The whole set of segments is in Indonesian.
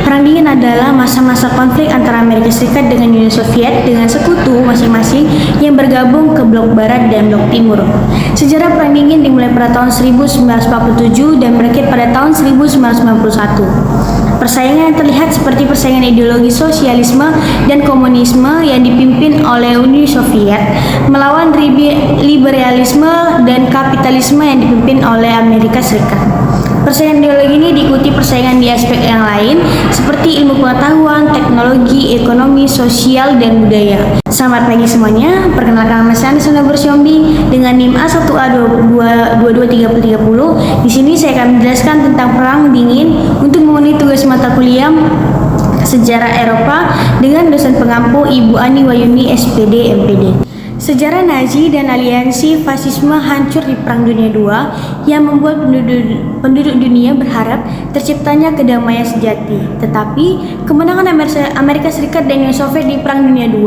Perang Dingin adalah masa-masa konflik antara Amerika Serikat dengan Uni Soviet dengan sekutu masing-masing yang bergabung ke blok barat dan blok timur. Sejarah Perang Dingin dimulai pada tahun 1947 dan berakhir pada tahun 1991. Persaingan yang terlihat seperti persaingan ideologi sosialisme dan komunisme yang dipimpin oleh Uni Soviet melawan liberalisme dan kapitalisme yang dipimpin oleh Amerika Serikat. Persaingan ideologi ini diikuti persaingan di aspek yang lain seperti ilmu pengetahuan, teknologi, ekonomi, sosial, dan budaya. Selamat pagi semuanya, perkenalkan nama saya Anies Bersyombi dengan NIM A12223030. Di sini saya akan menjelaskan tentang Perang Dingin untuk memenuhi tugas mata kuliah Sejarah Eropa dengan dosen pengampu Ibu Ani Wayuni SPD MPD. Sejarah Nazi dan aliansi fasisme hancur di Perang Dunia II yang membuat penduduk dunia berharap terciptanya kedamaian sejati. Tetapi, kemenangan Amerika Serikat dan Uni Soviet di Perang Dunia II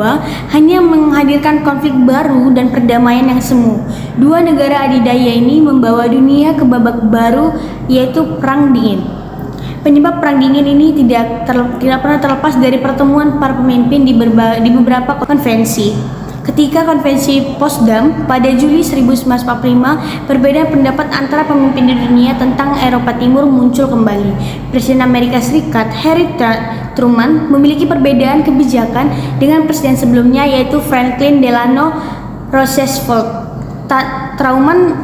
hanya menghadirkan konflik baru dan perdamaian yang semu. Dua negara adidaya ini membawa dunia ke babak baru, yaitu Perang Dingin. Penyebab Perang Dingin ini tidak pernah terlepas dari pertemuan para pemimpin di beberapa konvensi. Ketika konvensi Potsdam pada Juli 1945, perbedaan pendapat antara pemimpin di dunia tentang Eropa Timur muncul kembali. Presiden Amerika Serikat Harry Truman memiliki perbedaan kebijakan dengan presiden sebelumnya, yaitu Franklin Delano Roosevelt. Truman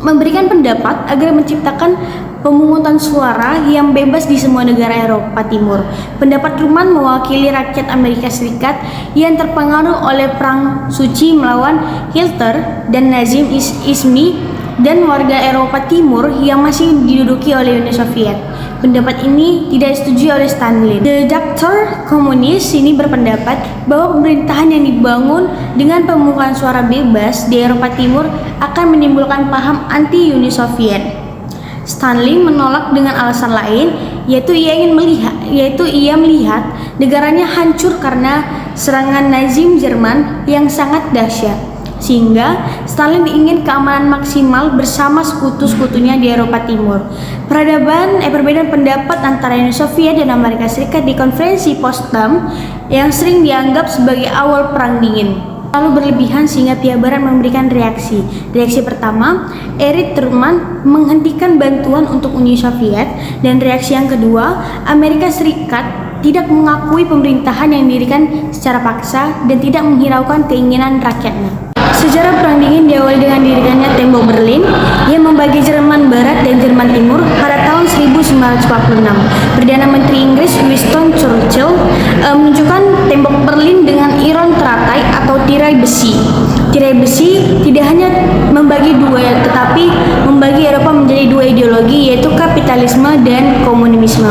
memberikan pendapat agar menciptakan pemungutan suara yang bebas di semua negara Eropa Timur. Pendapat Truman mewakili rakyat Amerika Serikat yang terpengaruh oleh Perang Suci melawan Hitler dan Nazim Ismi dan warga Eropa Timur yang masih diduduki oleh Uni Soviet. Pendapat ini tidak disetujui oleh Stalin. The Doctor Komunis ini berpendapat bahwa pemerintahan yang dibangun dengan pemungutan suara bebas di Eropa Timur akan menimbulkan paham anti Uni Soviet. Stalin menolak dengan alasan lain, yaitu ia melihat negaranya hancur karena serangan Nazi Jerman yang sangat dahsyat, sehingga Stalin ingin keamanan maksimal bersama sekutu-sekutunya di Eropa Timur. Perbedaan pendapat antara Uni Soviet dan Amerika Serikat di konferensi Potsdam yang sering dianggap sebagai awal Perang Dingin lalu berlebihan sehingga pihak barat memberikan reaksi. Reaksi pertama, Harry Truman menghentikan bantuan untuk Uni Soviet, dan reaksi yang kedua, Amerika Serikat tidak mengakui pemerintahan yang didirikan secara paksa dan tidak menghiraukan keinginan rakyatnya. Sejarah Perang Dingin diawali dengan didirikannya Tembok Berlin yang membagi Jerman Barat dan Jerman Timur pada tahun 1946. Perdana Menteri Inggris Winston Churchill menunjukkan Tembok Berlin dengan iron teratai atau tirai besi. Tirai besi tidak hanya membagi dua, tetapi membagi Eropa menjadi dua ideologi, yaitu kapitalisme dan komunisme.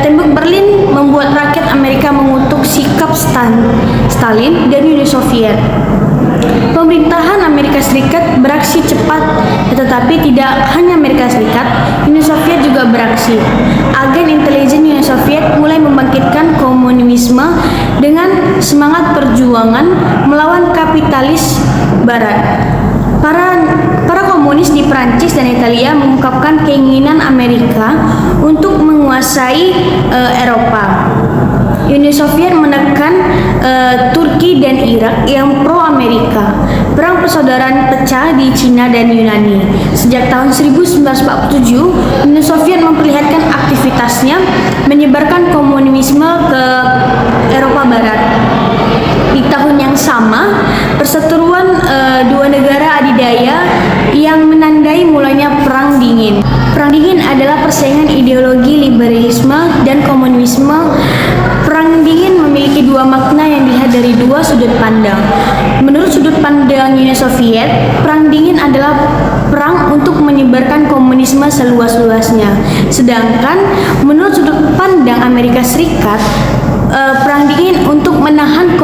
Tembok Berlin membuat rakyat Amerika mengutuk sikap Stalin dan Uni Soviet. Pemerintahan Amerika Serikat beraksi cepat, tetapi tidak hanya Amerika Serikat, Uni Soviet juga beraksi. Agen intelijen Uni Soviet mulai membangkitkan komunisme dengan semangat perjuangan melawan kapitalis Barat. Para komunis di Prancis dan Italia mengungkapkan keinginan Amerika untuk menguasai Eropa. Uni Soviet menekan Turki dan Irak yang pro-Amerika. Perang persaudaraan pecah di Cina dan Yunani. Sejak tahun 1947, Uni Soviet memperlihatkan aktivitasnya menyebarkan komunisme ke Eropa Barat. Di tahun yang sama, perseteruan dua negara adidaya yang menandai mulainya Perang Dingin. Perang Dingin adalah persaingan ideologi liberalisme dan komunisme. Perang Dingin memiliki dua makna yang dilihat dari dua sudut pandang. Menurut sudut pandang Uni Soviet, Perang Dingin adalah perang untuk menyebarkan komunisme seluas-luasnya. Sedangkan menurut sudut pandang Amerika Serikat, Perang Dingin untuk menahan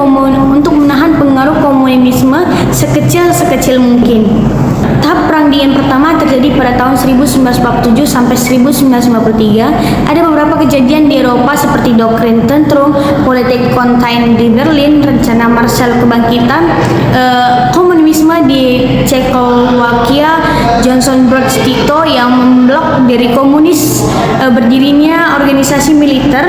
pengaruh komunisme sekecil mungkin. Tahap Perang Dingin pertama terjadi pada tahun 1947 sampai 1953. Ada beberapa kejadian di Eropa seperti Doktrin Tentrum, Politik Kontain di Berlin, rencana Marshall Kebangkitan, komunisme di Cekoslowakia, Johnson Broz Tito yang memblok dari komunis, berdirinya organisasi militer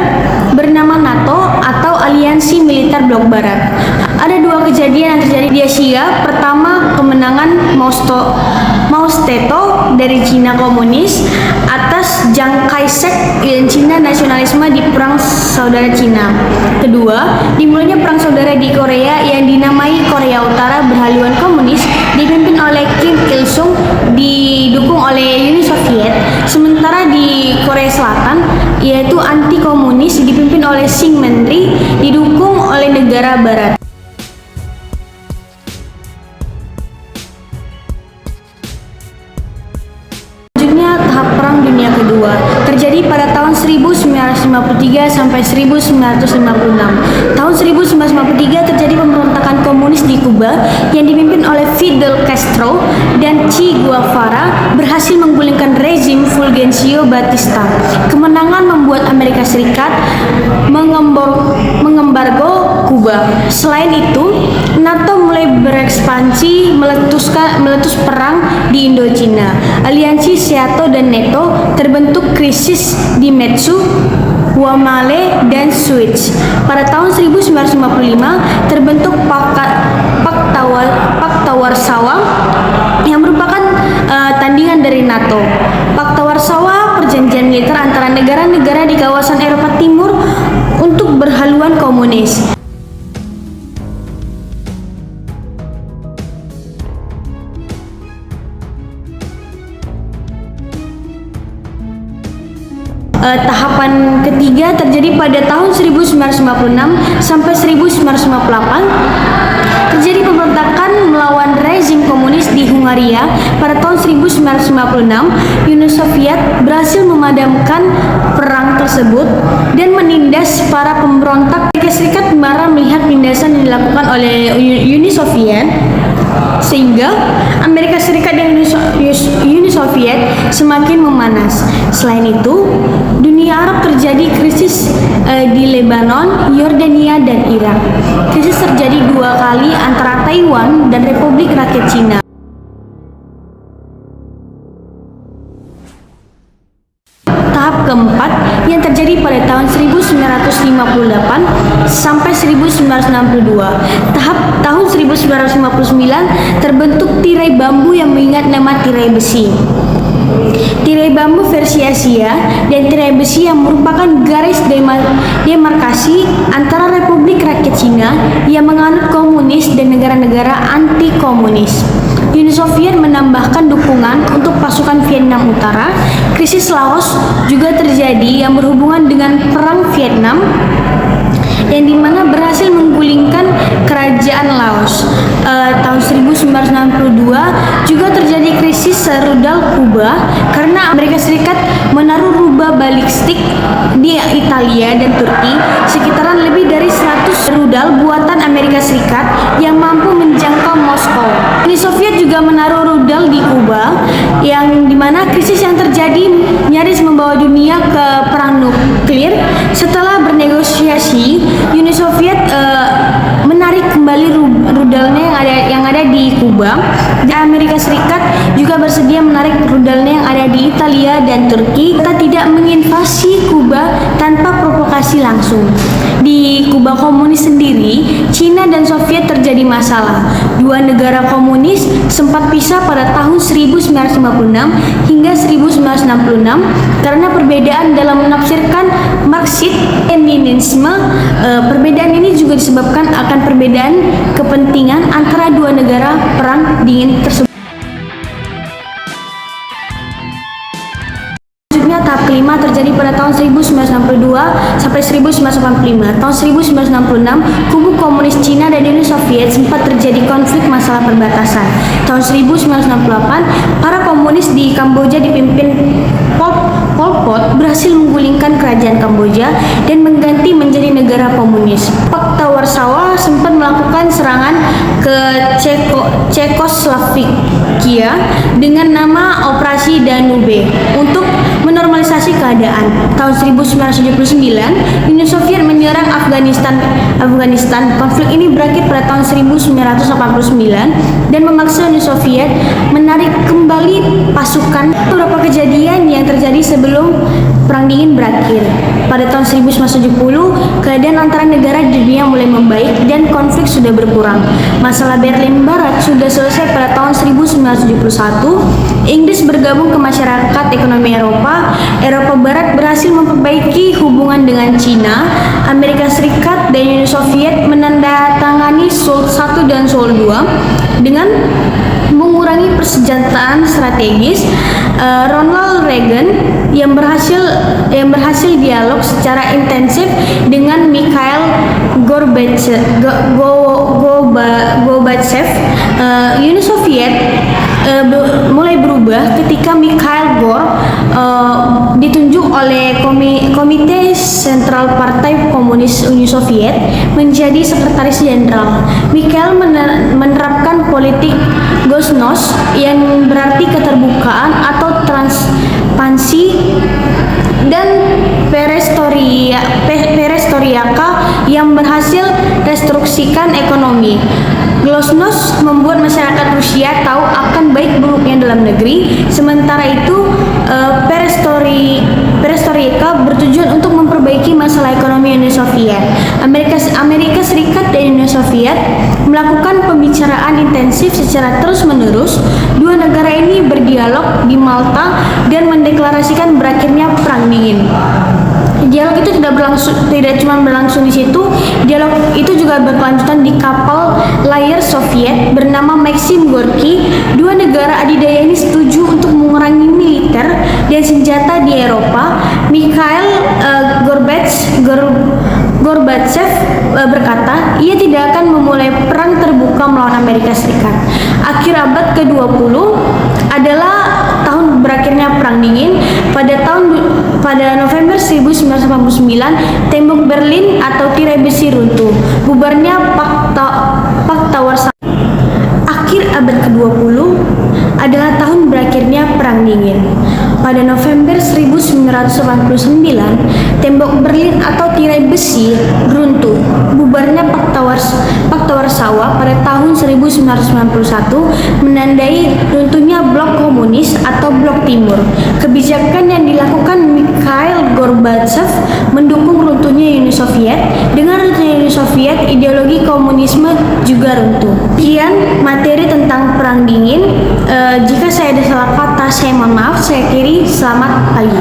bernama NATO atau Aliansi Militer Blok Barat. Ada dua kejadian yang terjadi di Asia. Pertama, kemenangan Mao Zedong dari Cina komunis atas Chiang Kai-shek dan Cina nasionalisme di Perang Saudara Cina. Kedua, dimulainya Perang Saudara di Korea yang dinamai Korea Utara berhaluan komunis dipimpin oleh Kim Il-sung didukung oleh Uni Soviet. Sementara di Korea Selatan yaitu anti komunis dipimpin oleh Sing Mentri didukung oleh negara barat. Tahap Perang Dunia Kedua terjadi pada tahun 1953 sampai 1956. Tahun 1953 terjadi pemberontakan komunis di Kuba yang dipimpin oleh Fidel Castro dan Che Guevara berhasil menggulingkan rezim Fulgencio Batista. Kemenangan membuat Amerika Serikat mengembargo Kuba. Selain itu, NATO mulai berekspansi meletus perang di Indochina. Aliansi NATO dan NATO terbentuk krisis di Metsu, Guamale, dan Switch. Pada tahun 1955 terbentuk Pakta Warsawa yang merupakan tandingan dari NATO. Pakta Warsawa perjanjian militer antara negara-negara di kawasan Eropa Timur untuk berhaluan komunis. Tahapan ketiga terjadi pada tahun 1956 sampai 1958. Terjadi pemberontakan melawan rezim komunis di Hungaria. Pada tahun 1956, Uni Soviet berhasil memadamkan perang tersebut dan menindas para pemberontak. Amerika Serikat marah melihat tindasan yang dilakukan oleh Uni Soviet, sehingga Amerika Serikat dan Uni Soviet semakin memanas. Selain itu, dunia Arab terjadi krisis di Lebanon, Yordania, dan Irak. Krisis terjadi dua kali antara Taiwan dan Republik Rakyat Cina. Tahap keempat yang terjadi pada tahun 1958 sampai 1962. Tahun 1959 terbentuk tirai bambu yang mengingat nama tirai besi. Tirai bambu versi Asia dan tirai besi yang merupakan garis demarkasi antara Republik Rakyat Cina yang menganut komunis dan negara-negara anti komunis. Uni Soviet menambahkan dukungan untuk pasukan Vietnam Utara. Krisis Laos juga terjadi yang berhubungan dengan Perang Vietnam, yang dimana berhasil menggulingkan kerajaan Laos. Tahun 1962 juga terjadi krisis rudal Kuba karena Amerika Serikat menaruh rubah balistik di Italia dan Turki. Sekitaran lebih dari 100 rudal buatan Amerika Serikat yang mampu menjangkau Moskow. Uni Soviet juga menaruh rudal di Kuba, yang dimana krisis yang terjadi nyaris membawa dunia ke perang nuklir. Setelah bernegosiasi, Uni Soviet menarik kembali rudalnya yang ada di Kuba. Amerika Serikat juga bersedia menarik rudalnya yang ada di Italia dan Turki. Kita tidak menginvasi Kuba tanpa provokasi langsung. Di Kuba komunis sendiri, Cina dan Soviet terjadi masalah. Dua negara komunis sempat pisah pada tahun 1956 hingga 1966 karena perbedaan dalam menafsirkan Marxisme-Leninisme. Perbedaan ini juga disebabkan akan perbedaan kepentingan antara dua negara perang dingin tersebut. Tahap kelima terjadi pada tahun 1962 sampai 1985. Tahun 1966, kubu komunis Cina dan Uni Soviet sempat terjadi konflik masalah perbatasan. Tahun 1968, para komunis di Kamboja dipimpin Pol Pol Pot berhasil menggulingkan kerajaan Kamboja dan mengganti menjadi negara komunis. Pakta Warsawa sempat melakukan serangan ke Cekoslovakia dengan nama Operasi Danube untuk menormalisasi keadaan. Tahun 1979, Uni Soviet menyerang Afghanistan. Konflik ini berakhir pada tahun 1989 dan memaksa Uni Soviet menarik kembali pasukan. Beberapa kejadian yang terjadi sebelum Perang Dingin berakhir. Pada tahun 1970, keadaan antara negara di dunia mulai membaik dan konflik sudah berkurang. Masalah Berlin Barat sudah selesai pada tahun 1971. Inggris bergabung ke masyarakat ekonomi Eropa. Eropa Barat berhasil memperbaiki hubungan dengan Cina. Amerika Serikat dan Uni Soviet menandatangani Soul I dan Soul II dengan mengurangi persenjataan strategis. Ronald Reagan yang berhasil dialog secara intensif dengan Mikhail Gorbachev. Uni Soviet mulai berubah ketika Mikhail ditunjuk oleh Komite Sentral Partai Komunis Uni Soviet menjadi sekretaris jenderal. Mikhail menerapkan politik glasnost yang berarti keterbukaan atau transparansi dan perestroika yang berhasil restruksikan ekonomi. Glasnost membuat masyarakat Rusia tahu akan baik buruknya dalam negeri, sementara itu perestroika bertujuan untuk memperbaiki masalah ekonomi Uni Soviet. Amerika Serikat dan Uni Soviet melakukan pembicaraan intensif secara terus-menerus. Dua negara ini berdialog di Malta dan mendeklarasikan berakhirnya Perang Dingin. Dialog itu tidak cuma berlangsung di situ. Dialog itu juga berkelanjutan di kapal layar Soviet bernama Maxim Gorky. Dua negara adidaya ini setuju untuk mengurangi militer dan senjata di Eropa. Mikhail Gorbachev berkata, ia tidak akan memulai perang terbuka melawan Amerika Serikat. Akhir abad ke-20 adalah tahun berakhirnya Perang Dingin. Pada November 1989, tembok Berlin atau tirai besi runtuh. Bubarnya Pakta Warsawa. Akhir abad ke-20 adalah tahun berakhirnya Perang Dingin. Pada November 1989, tembok Berlin atau tirai besi runtuh. Bubarnya Pakta Warsawa pada tahun 1991 menandai runtuhnya blok komunis atau blok timur. Kebijakan yang dilakukan Mikhail Gorbachev mendukung runtuhnya Uni Soviet. Dengan runtuhnya Uni Soviet, ideologi komunisme juga runtuh. Sekian materi tentang Perang Dingin. Jika saya ada salah kata, saya mohon maaf. Saya kiri, selamat pagi.